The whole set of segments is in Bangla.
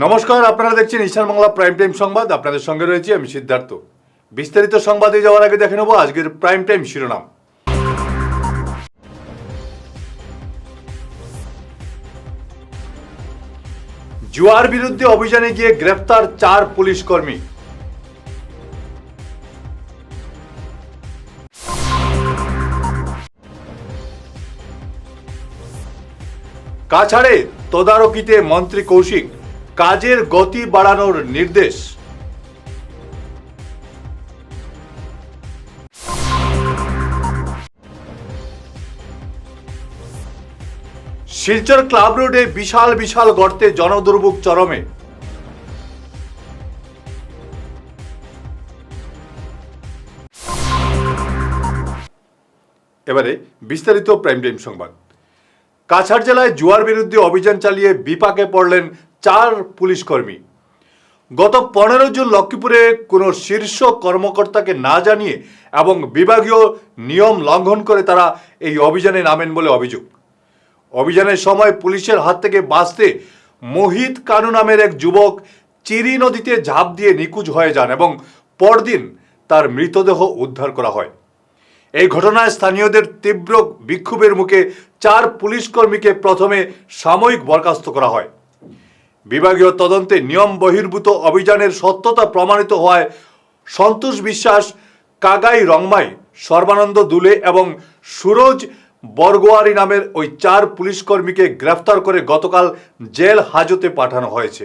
নমস্কার, আপনারা দেখছেন ঈশান বাংলা প্রাইম টাইম সংবাদ। আপনাদের সঙ্গে রয়েছি আমি সিদ্ধার্থ। বিস্তারিত সংবাদে যাওয়ার আগে দেখে নেব আজকের প্রাইম টাইম শিরোনাম। জুয়ার বিরুদ্ধে অভিযানে গিয়ে গ্রেফতার 4 পুলিশ কর্মী। কাছাড়ে তদারকিতে মন্ত্রী কৌশিক, কাজের গতি বাড়ানোর নির্দেশ। শিলচর ক্লাব রোডে বিশাল বিশাল গর্তে জনদুর্ভোগ চরমে। এবারে বিস্তারিত প্রাইম টাইম সংবাদ। কাছাড় জেলায় জুয়ার বিরুদ্ধে অভিযান চালিয়ে বিপাকে পড়লেন 4 পুলিশ কর্মী। গত 15 জুন লক্ষ্মীপুরে কোনো শীর্ষ কর্মকর্তাকে না জানিয়ে এবং বিভাগীয় নিয়ম লঙ্ঘন করে তারা এই অভিযানে নামেন বলে অভিযোগ। অভিযানের সময় পুলিশের হাত থেকে বাঁচতে মোহিত কানু নামের এক যুবক চিরি নদীতে ঝাঁপ দিয়ে নিখোঁজ হয়ে যান এবং পরদিন তার মৃতদেহ উদ্ধার করা হয়। এই ঘটনায় স্থানীয়দের তীব্র বিক্ষোভের মুখে 4 পুলিশ কর্মীকে প্রথমে সাময়িক বরখাস্ত করা হয়। বিভাগীয় তদন্তে নিয়ম বহির্ভূত অভিযানের সত্যতা প্রমাণিত হওয়ায় সন্তোষ বিশ্বাস, কাগাই রংমাই, সর্বানন্দ দুলে এবং সুরজ বরগোয়ারি নামের ওই 4 পুলিশ কর্মীকে গ্রেফতার করে গতকাল জেল হাজতে পাঠানো হয়েছে।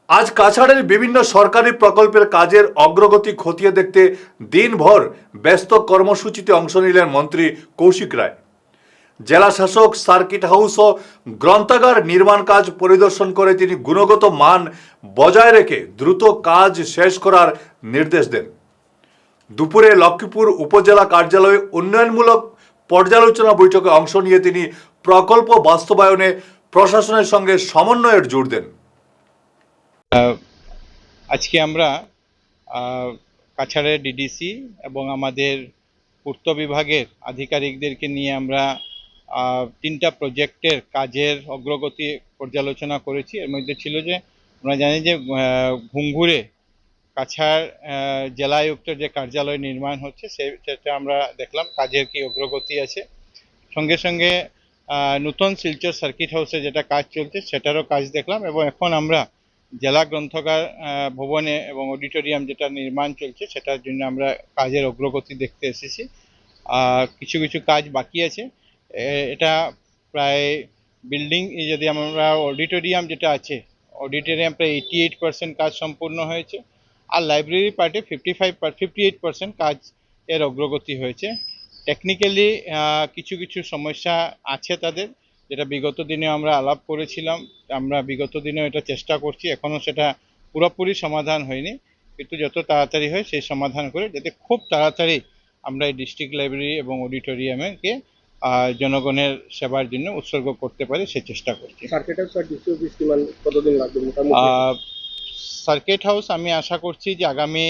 আজ কাছাড়ের বিভিন্ন সরকারি প্রকল্পের কাজের অগ্রগতি খতিয়ে দেখতে দিনভর ব্যস্ত কর্মসূচিতে অংশ নিলেন মন্ত্রী কৌশিক রায়। জেলা শাসক সার্কিট হাউস ও গ্রন্থাগার নির্মাণ কাজ পরিদর্শন করে তিনি গুণগত মান বজায় রেখে দ্রুত কাজ শেষ করার নির্দেশ দেন। দুপুরে লক্ষ্মীপুর উপজেলা কার্যালয়ে উন্নয়নমূলক পর্যালোচনা বৈঠকে অংশ নিয়ে তিনি প্রকল্প বাস্তবায়নে প্রশাসনের সঙ্গে সমন্বয়ের জোর দেন। আজকে আমরা কাছাড়ের ডিডিসি এবং আমাদের পূর্ত বিভাগের আধিকারিকদেরকে নিয়ে আমরা 3টা প্রজেক্টের কাজের অগ্রগতি পর্যালোচনা করেছি। এর মধ্যে ছিল যে আমরা জানি যে ঘুঙ্গুরে কাছাড় জেলায়ুক্তের যে কার্যালয় নির্মাণ হচ্ছে সেটা আমরা দেখলাম কাজের কি অগ্রগতি আছে। সঙ্গে সঙ্গে নতুন শিলচর সার্কিট হাউসে যেটা কাজ চলছে সেটারও কাজ দেখলাম এবং এখন আমরা জেলা গ্রন্থাগার ভবনে এবং অডিটোরিয়াম যেটা নির্মাণ চলছে সেটার জন্য আমরা কাজের অগ্রগতি দেখতে এসেছি। কিছু কিছু কাজ বাকি আছে। এটা প্রায় বিল্ডিং যদি আমরা অডিটোরিয়াম যেটা আছে অডিটোরিয়াম প্রায় 88% কাজ সম্পূর্ণ হয়েছে আর লাইব্রেরি পার্টে 58% কাজ এর অগ্রগতি হয়েছে। টেকনিক্যালি কিছু কিছু সমস্যা আছে তাদের, যেটা বিগত দিনে আমরা আলাপ করেছিলাম। আমরা বিগত দিনেও এটা চেষ্টা করছি, এখনও সেটা পুরোপুরি সমাধান হয়নি, কিন্তু যত তাড়াতাড়ি হয় সেই সমাধান করে যাতে খুব তাড়াতাড়ি আমরা এই ডিস্ট্রিক্ট লাইব্রেরি এবং অডিটোরিয়ামকে জনগণের সেবার জন্য উৎসর্গ করতে পারি সে চেষ্টা করছি। সার্কিট হাউস আমি আশা করছি যে আগামী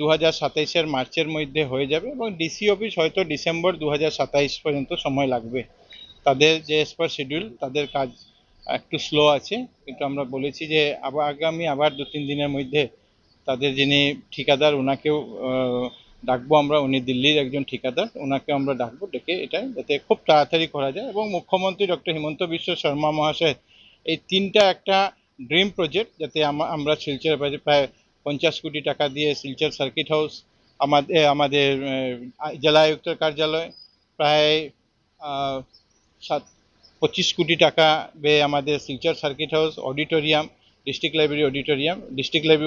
2027 মার্চের মধ্যে হয়ে যাবে এবং ডিসি অফিস হয়তো ডিসেম্বর 2027 পর্যন্ত সময় লাগবে। তাদের যে এস পার শিডিউল তাদের কাজ একটু স্লো আছে, কিন্তু আমরা বলেছি যে আগামী 2-3 দিনের মধ্যে তাদের যিনি ঠিকাদার ওনাকেও ডাকবো আমরা, উনি দিল্লির একজন ঠিকাদার, ওনাকে আমরা ডাকবো, ডেকে এটা যাতে খুব তাড়াতাড়ি করা যায়। এবং মুখ্যমন্ত্রী ডক্টর হিমন্ত বিশ্ব শর্মা মহাশয় এই 3টা একটা ড্রিম প্রজেক্ট, যাতে আমরা শিলচর প্রায় 50 কোটি টাকা দিয়ে শিলচর সার্কিট হাউস, আমাদের জেলা আয়ুক্তের কার্যালয় প্রায় 25 কোটি টাকা ব্যয়ে আমাদের Silchar circuit house, auditorium, district library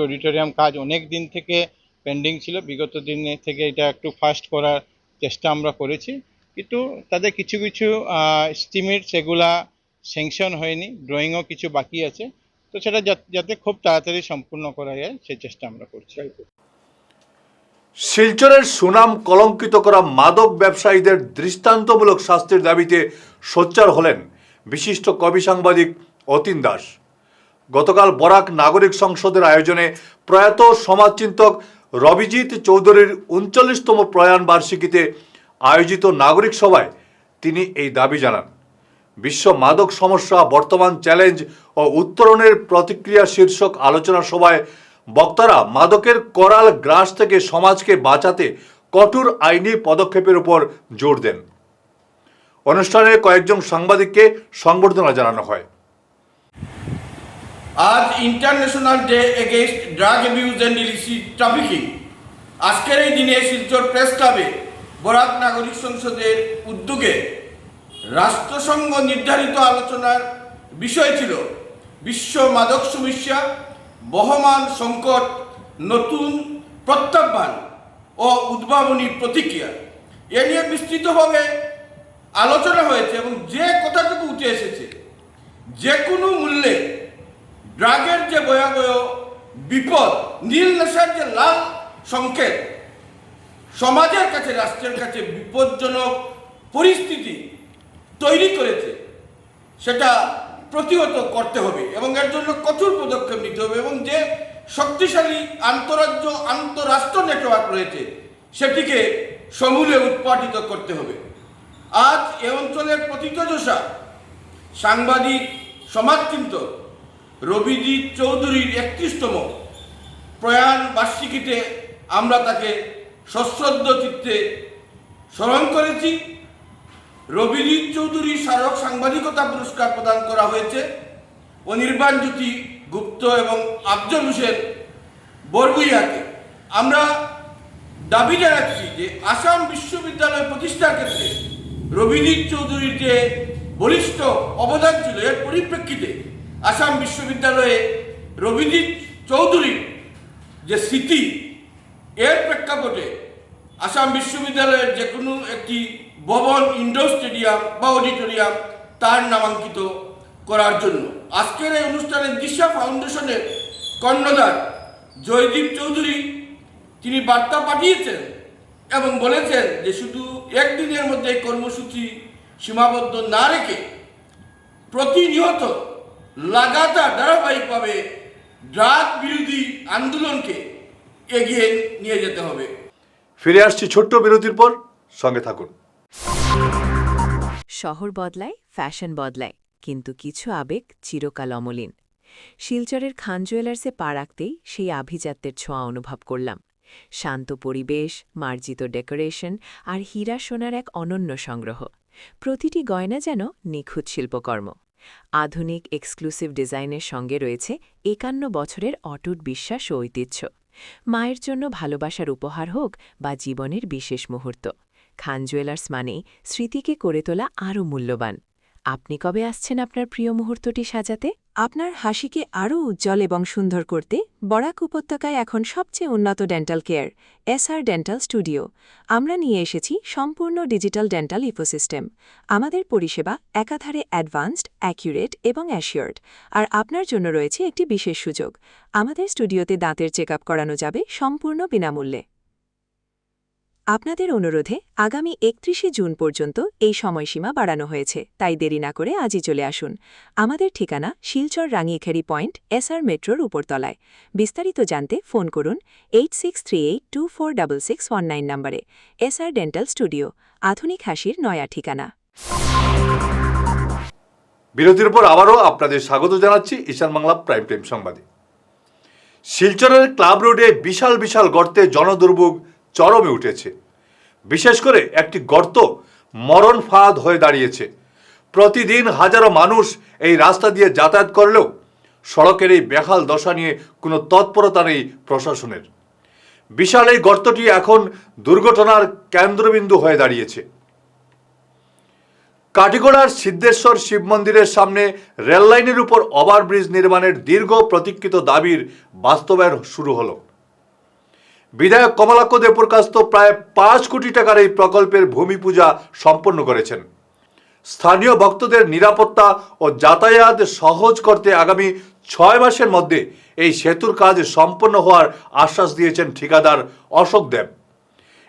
auditorium কাজ অনেক দিন থেকে পেন্ডিং ছিল। বিগত দিনে থেকে এটা একটু ফাস্ট করার চেষ্টা আমরা করেছি, কিন্তু তাদের কিছু কিছু এস্টিমেট সেগুলা স্যাংশন হয়নি, ড্রয়িংও কিছু বাকি আছে, তো সেটা যাতে খুব তাড়াতাড়ি সম্পূর্ণ করা যায় সেই চেষ্টা আমরা করছি। শিলচরের সুনাম কলঙ্কিত করা মাদক ব্যবসায়ীদের দৃষ্টান্তমূলক শাস্তির দাবিতে সোচ্চার হলেন বিশিষ্ট কবি সাংবাদিক অতীন দাস। গতকাল বরাক নাগরিক সংসদের আয়োজনে প্রয়াত সমাজচিন্তক রবিজিৎ চৌধুরীর 39তম প্রয়াণ বার্ষিকীতে আয়োজিত নাগরিক সভায় তিনি এই দাবি জানান। বিশ্ব মাদক সমস্যা, বর্তমান চ্যালেঞ্জ ও উত্তরণের প্রতিক্রিয়া শীর্ষক আলোচনা সভায় বক্তারা মাদকের করাল গ্রাস থেকে সমাজকে বাঁচাতে কঠোর আইনি পদক্ষেপের উপর জোর দেন। অনুষ্ঠানে কয়েকজন সাংবাদিককে সংবর্ধনা জানানো হয়। আজ international day against drug abuse and illicit trafficking. আজকের এই দিনে শিলচর প্রেস ক্লাবে বরাক নাগরিক সংসদের উদ্যোগে রাষ্ট্রসংঘ নির্ধারিত আলোচনার বিষয় ছিল বিশ্ব মাদক সমস্যা, বহমান সংকট, নতুন প্রত্যাহ্বান ও উদ্ভাবনী প্রতিক্রিয়া। এ নিয়ে বিস্তৃতভাবে আলোচনা হয়েছে এবং যে কথাটুকু উঠে এসেছে, যে কোনো মূল্যে ড্রাগের যে ভয়াবহ বিপদ, নীল নেশার যে লাল সংকেত সমাজের কাছে, রাষ্ট্রের কাছে বিপজ্জনক পরিস্থিতি তৈরি করেছে, সেটা প্রতিহত করতে হবে এবং এর জন্য কঠোর পদক্ষেপ নিতে হবে এবং যে শক্তিশালী আন্তরাজ্য আন্তঃরাষ্ট্র নেটওয়ার্ক রয়েছে সেটিকে সমূলে উৎপাদিত করতে হবে। আজ এ অঞ্চলের প্রথিতযশা সাংবাদিক, সমাজচিন্তক রবিজিৎ চৌধুরীর 31তম প্রয়াণ বার্ষিকীতে আমরা তাকে সশ্রদ্ধ চিত্তে স্মরণ করেছি। রবিজিৎ চৌধুরী স্মারক সাংবাদিকতা পুরস্কার প্রদান করা হয়েছে অনির্বাণ জ্যোতি গুপ্ত এবং আফজল হোসেন বরগুইয়াকে। আমরা দাবি জানাচ্ছি যে আসাম বিশ্ববিদ্যালয় প্রতিষ্ঠার ক্ষেত্রে রবিজিৎ চৌধুরীর যে বলিষ্ঠ অবদান ছিল, এর পরিপ্রেক্ষিতে আসাম বিশ্ববিদ্যালয়ে রবিজিৎ চৌধুরীর যে স্মৃতি, এর প্রেক্ষাপটে আসাম বিশ্ববিদ্যালয়ের যে কোনো একটি ভবন, ইনডোর স্টেডিয়াম বা অডিটোরিয়াম তার নামাঙ্কিত করার জন্য আজকের এই অনুষ্ঠানে দিশা ফাউন্ডেশনের কর্ণধার জয়দীপ চৌধুরী তিনি বার্তা পাঠিয়েছেন এবং বলেছেন যে শুধু একদিনের মধ্যে এই কর্মসূচি সীমাবদ্ধ না রেখে প্রতিনিয়ত লাগাতার ধারাবাহিকভাবে ড্রাগ বিরোধী আন্দোলনকে এগিয়ে নিয়ে যেতে হবে। ফিরে আসছি ছোট্ট বিরতির পর, সঙ্গে থাকুন। শহর বদলায়, ফ্যাশন বদলায়, কিন্তু কিছু আবেগ চিরকাল অমলিন। শিলচরের খান জুয়েলার্সে পা রাখতেই সেই আভিজাত্যের ছোঁয়া অনুভব করলাম। শান্ত পরিবেশ, মার্জিত ডেকোরেশন আর হীরা সোনার এক অনন্য সংগ্রহ। প্রতিটি গয়না যেন নিখুঁত শিল্পকর্ম। আধুনিক এক্সক্লুসিভ ডিজাইনের সঙ্গে রয়েছে 51 বছরের অটুট বিশ্বাস ও ঐতিহ্য। মায়ের জন্য ভালোবাসার উপহার হোক বা জীবনের বিশেষ মুহূর্ত, খান জুয়েলার্স মানেই স্মৃতিকে করে তোলা আরও মূল্যবান। আপনি কবে আসছেন আপনার প্রিয় মুহূর্তটি সাজাতে? আপনার হাসিকে আরও উজ্জ্বল এবং সুন্দর করতে বরাক উপত্যকায় এখন সবচেয়ে উন্নত dental care, SR dental studio. আমরা নিয়ে এসেছি সম্পূর্ণ ডিজিটাল ডেন্টাল ইকোসিস্টেম। আমাদের পরিষেবা একাধারে অ্যাডভান্সড, অ্যাকিউরেট এবং অ্যাসিওর্ড। আর আপনার জন্য রয়েছে একটি বিশেষ সুযোগ। আমাদের স্টুডিওতে দাঁতের চেকআপ করানো যাবে সম্পূর্ণ বিনামূল্যে। আপনাদের অনুরোধে আগামী 31শে জুন পর্যন্ত এই সময়সীমা বাড়ানো হয়েছে, তাই দেরি না করে আজই চলে আসুন। আমাদের ঠিকানা শিলচর রাঙিয়েখারি পয়েন্ট, এসআর মেট্রোর উপরতলায়। বিস্তারিত জানতে ফোন করুন 8638246619 নম্বরে। এসআর ডেন্টাল স্টুডিও, আধুনিক হাসির নয়া ঠিকানা। বিরতির পর আবারও আপনাদের স্বাগত জানাচ্ছি ঈশান বাংলা প্রাইম টাইম সংবাদে। শিলচরের ক্লাব রোডে বিশাল বিশাল গর্তে জনদুর্ভোগ চরমে উঠেছে। বিশেষ করে একটি গর্ত মরণ ফাঁদ হয়ে দাঁড়িয়েছে। প্রতিদিন হাজারো মানুষ এই রাস্তা দিয়ে যাতায়াত করলেও সড়কের এই বেহাল দশা নিয়ে কোনো তৎপরতা নেই প্রশাসনের। বিশাল এই গর্তটি এখন দুর্ঘটনার কেন্দ্রবিন্দু হয়ে দাঁড়িয়েছে। কাটিগড়ার সিদ্ধেশ্বর শিব মন্দিরের সামনে রেললাইনের উপর ওভারব্রিজ নির্মাণের দীর্ঘ প্রতীক্ষিত দাবির বাস্তবায়ন শুরু হলো। বিধায়ক কমলাক্ষ দেবপ্রকাশ প্রায় 5 কোটি টাকার এই প্রকল্পের ভূমি পূজা সম্পন্ন করেছেন। স্থানীয় ভক্তদের নিরাপত্তা ও যাতায়াত সহজ করতে আগামী 6 মাসের মধ্যে এই সেতুর কাজ সম্পন্ন হওয়ার আশ্বাস দিয়েছেন ঠিকাদার অশোক দেব।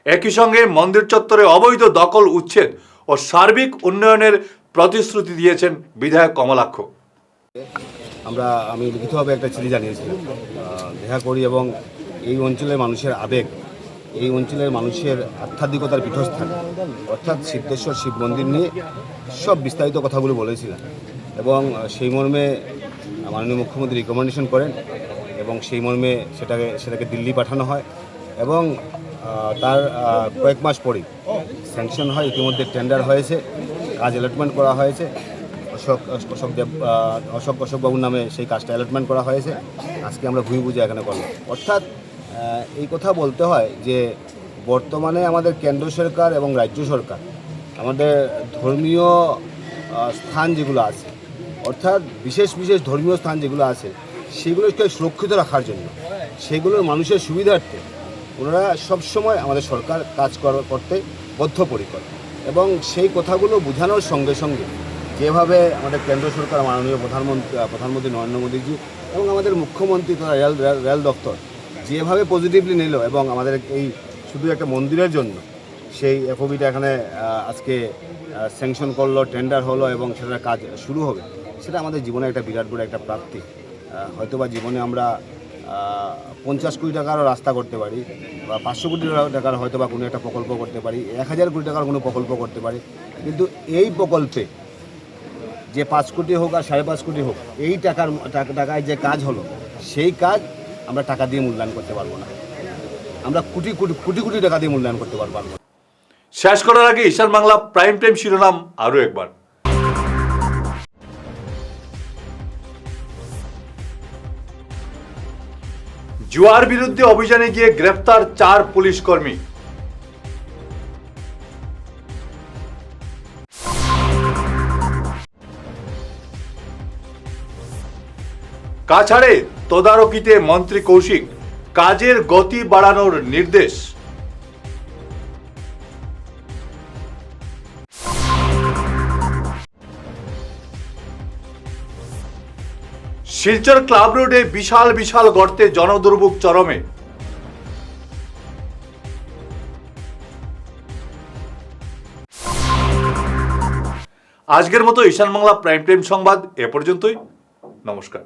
একই সঙ্গে মন্দির চত্বরে অবৈধ দখল উচ্ছেদ ও সার্বিক উন্নয়নের প্রতিশ্রুতি দিয়েছেন বিধায়ক কমলাক্ষ। আমি লিখিতভাবে একটা চিঠি জানিয়েছিলাম, দেখা করি এবং এই অঞ্চলের মানুষের আবেগ এই অঞ্চলের মানুষের আধ্যাত্মিকতার পীঠস্থান অর্থাৎ সিদ্ধেশ্বর শিব মন্দির নিয়ে সব বিস্তারিত কথাগুলো বলেছিলেন এবং সেই মর্মে মাননীয় মুখ্যমন্ত্রী রিকমেন্ডেশন করেন এবং সেই মর্মে সেটাকে দিল্লি পাঠানো হয় এবং তার কয়েক মাস পরেই স্যাংশন হয়। ইতিমধ্যে টেন্ডার হয়েছে, কাজ অ্যালটমেন্ট করা হয়েছে। অশোকবাবুর নামে সেই কাজটা অ্যালটমেন্ট করা হয়েছে। আজকে আমরা ভূমি পূজা এখানে করলাম। অর্থাৎ এই কথা বলতে হয় যে বর্তমানে আমাদের কেন্দ্র সরকার এবং রাজ্য সরকার আমাদের ধর্মীয় স্থান যেগুলো আছে, অর্থাৎ বিশেষ বিশেষ ধর্মীয় স্থান যেগুলো আছে সেগুলোকে সুরক্ষিত রাখার জন্য, সেগুলোর মানুষের সুবিধার্থে ওনারা সবসময় আমাদের সরকার কাজ করতে বদ্ধপরিকর এবং সেই কথাগুলো বোঝানোর সঙ্গে সঙ্গে যেভাবে আমাদের কেন্দ্র সরকার মাননীয় প্রধানমন্ত্রী নরেন্দ্র মোদীজি এবং আমাদের মুখ্যমন্ত্রী তথা রেল দপ্তর যেভাবে পজিটিভলি নিল এবং আমাদের এই শুধু একটা মন্দিরের জন্য সেই এফওবিটা এখানে আজকে স্যাংশন করলো, টেন্ডার হলো এবং সেটার কাজ শুরু হবে, সেটা আমাদের জীবনে একটা বিরাট বড় একটা প্রাপ্তি। হয়তোবা জীবনে আমরা 50 কোটি টাকারও রাস্তা করতে পারি বা 500 কোটি টাকার হয়তো বা কোনো একটা প্রকল্প করতে পারি, 1000 কোটি টাকার কোনো প্রকল্প করতে পারি, কিন্তু এই প্রকল্পে যে 5 কোটি হোক আর 5.5 কোটি হোক, এই টাকায় যে কাজ হলো সেই কাজ আমরা টাকা দিয়ে মূল্যায়ন করতে পারবো না। আমরা কোটি কোটি টাকা দিয়ে মূল্যায়ন করতে পারবো না। শেষ করার আগে ঈশান বাংলা প্রাইম টাইম শিরোনাম আরও একবার। জুয়ার বিরুদ্ধে অভিযানে গিয়ে গ্রেফতার 4 পুলিশ কর্মী। কাছাড়ে তদারকিতে মন্ত্রী কৌশিক, কাজের গতি বাড়ানোর নির্দেশ। শিলচর ক্লাব রোডে বিশাল বিশাল গর্তে জনদুর্ভোগ চরমে। আজকের মতো ঈশান বাংলা প্রাইম টাইম সংবাদ এ পর্যন্তই। নমস্কার।